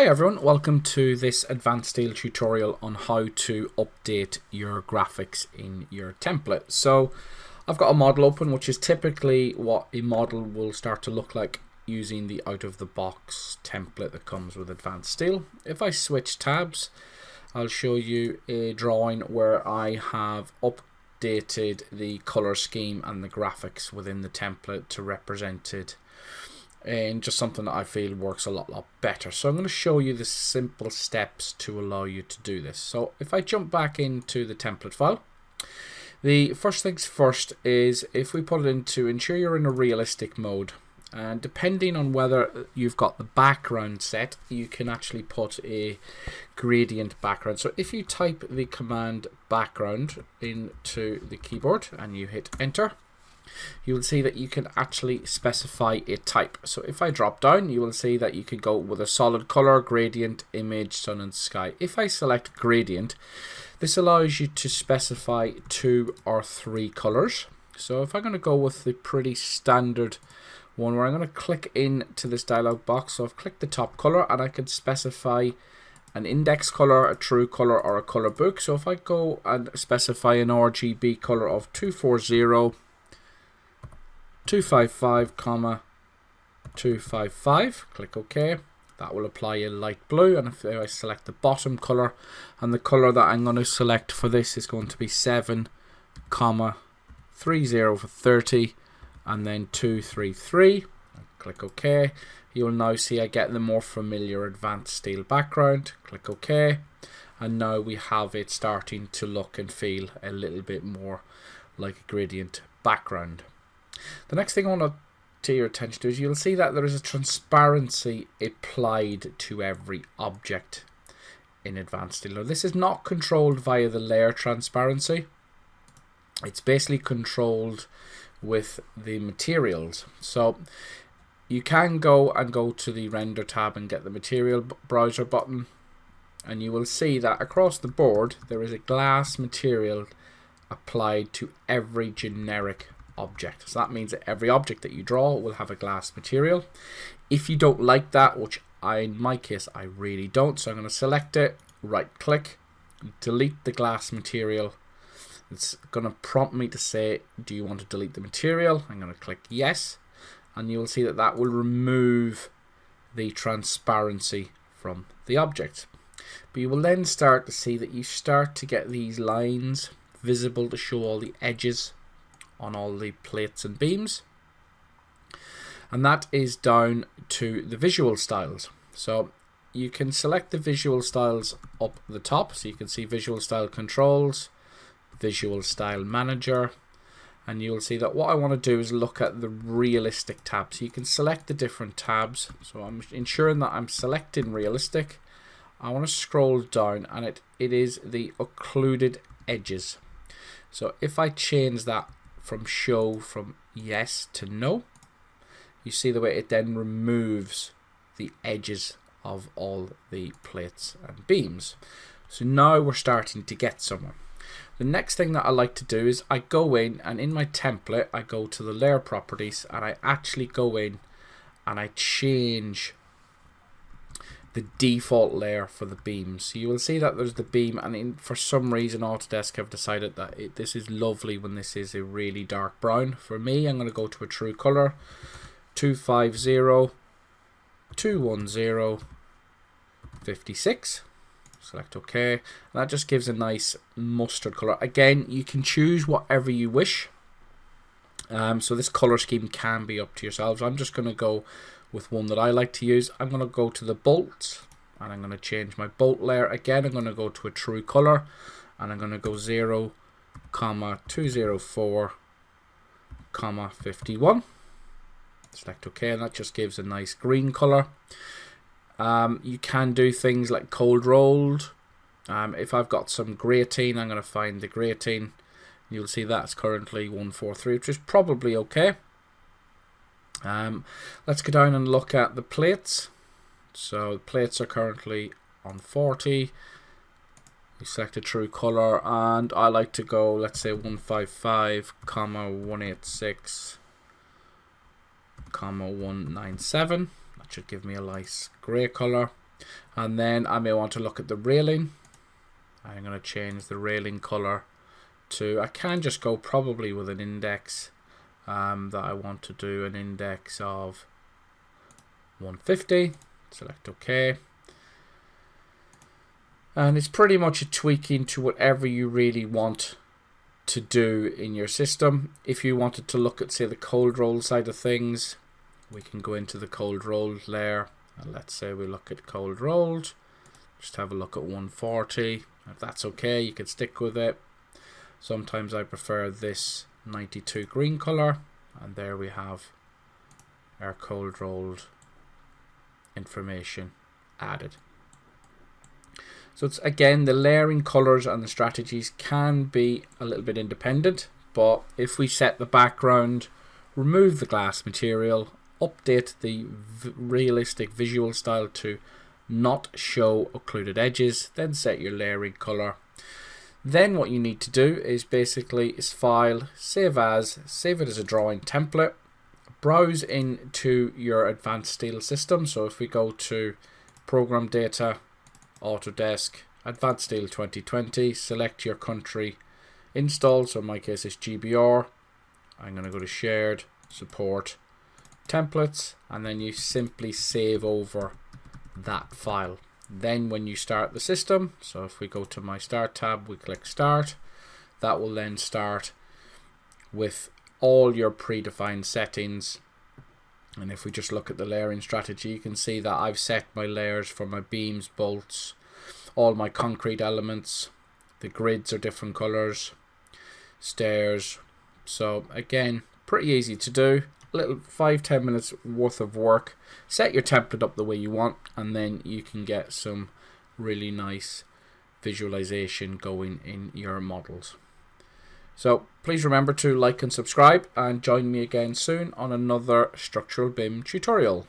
Hi everyone, welcome to this advanced steel tutorial on how to update your graphics in your template. So I've got a model open, which is typically what a model will start to look like using the out-of-the-box template that comes with advanced steel. If I switch tabs, I'll show you a drawing where I have updated the color scheme and the graphics within the template to represent it and just something that I feel works a lot better. So I'm going to show you the simple steps to allow you to do this. So if I jump back into the template file, the first things first is if we put it into ensure you're in a realistic mode, and depending on whether you've got the background set, you can actually put a gradient background. So if you type the command background into the keyboard and you hit enter, you will see that you can actually specify a type. So if I drop down, you will see that you could go with a solid color, gradient, image, sun and sky. If I select gradient, this allows you to specify 2 or 3 colors. So if I'm going to go with the pretty standard one where I'm going to click into this dialog box, so I've clicked the top color and I can specify an index color, a true color, or a color book. So if I go and specify an RGB color of 240 255, 255, click OK. That will apply a light blue, and if I select the bottom color, and the color that I'm going to select for this is going to be 7, 30 for 30, and then 233. Click OK. You'll now see I get the more familiar advanced steel background. Click OK, and now we have it starting to look and feel a little bit more like a gradient background. The next thing I want to draw your attention to is you'll see that there is a transparency applied to every object in advanced steel. Now, this is not controlled via the layer transparency. It's basically controlled with the materials. So you can go to the render tab and get the material browser button, and you will see that across the board there is a glass material applied to every generic object. So that means that every object that you draw will have a glass material. If you don't like that, which in my case I really don't, so I'm going to select it, right click, delete the glass material. It's going to prompt me to say, do you want to delete the material? I'm going to click yes, and you will see that that will remove the transparency from the object. But you will then start to see that you start to get these lines visible to show all the edges on all the plates and beams, and that is down to the visual styles. So you can select the visual styles up the top, so you can see visual style controls, visual style manager, and you'll see that what I want to do is look at the realistic tab. So you can select the different tabs. So I'm ensuring that I'm selecting realistic. I want to scroll down, and it is the occluded edges. So if I change that from show from yes to no, you see the way it then removes the edges of all the plates and beams. So now we're starting to get somewhere. The next thing that I like to do is I go in, and in my template I go to the layer properties, and I actually go in and I change the default layer for the beams. So you will see that there's the beam, and for some reason Autodesk have decided that this is lovely when this is a really dark brown. For me, I'm going to go to a true color, 250, 210, 56. Select OK, and that just gives a nice mustard color. Again, you can choose whatever you wish. So this color scheme can be up to yourselves. I'm just going to go with one that I like to use. I'm going to go to the bolts, and I'm going to change my bolt layer. Again, I'm going to go to a true color, and I'm going to go 0, 204, 51. Select OK, and that just gives a nice green color. You can do things like cold rolled. If I've got some grating, I'm going to find the grating. You'll see that's currently 143, which is probably okay. Let's go down and look at the plates. So the plates are currently on 40. We select a true color, and I like to go, let's say 155, 186, 197. That should give me a nice grey color. And then I may want to look at the railing. I'm going to change the railing color to, I can just go probably with an index that I want to do an index of 150. Select OK. And it's pretty much a tweaking to whatever you really want to do in your system. If you wanted to look at, say, the cold roll side of things, we can go into the cold rolled layer, and let's say we look at cold rolled. Just have a look at 140. If that's okay, you can stick with it. Sometimes I prefer this 92 green color, and there we have our cold rolled information added. So it's, again, the layering colors and the strategies can be a little bit independent, but if we set the background, remove the glass material, update the realistic visual style to not show occluded edges, then set your layering color. Then what you need to do is basically file, save as, save it as a drawing template, browse into your advanced steel system. So if we go to program data, Autodesk, Advanced Steel 2020, select your country install, so in my case it's GBR. I'm going to go to shared, support, templates, and then you simply save over that file. Then when you start the system, so if we go to my start tab, we click start, that will then start with all your predefined settings. And if we just look at the layering strategy, you can see that I've set my layers for my beams, bolts, all my concrete elements. The grids are different colors, stairs. So again, pretty easy to do. A little 5-10 minutes worth of work. Set your template up the way you want, and then you can get some really nice visualization going in your models. So please remember to like and subscribe, and join me again soon on another structural BIM tutorial.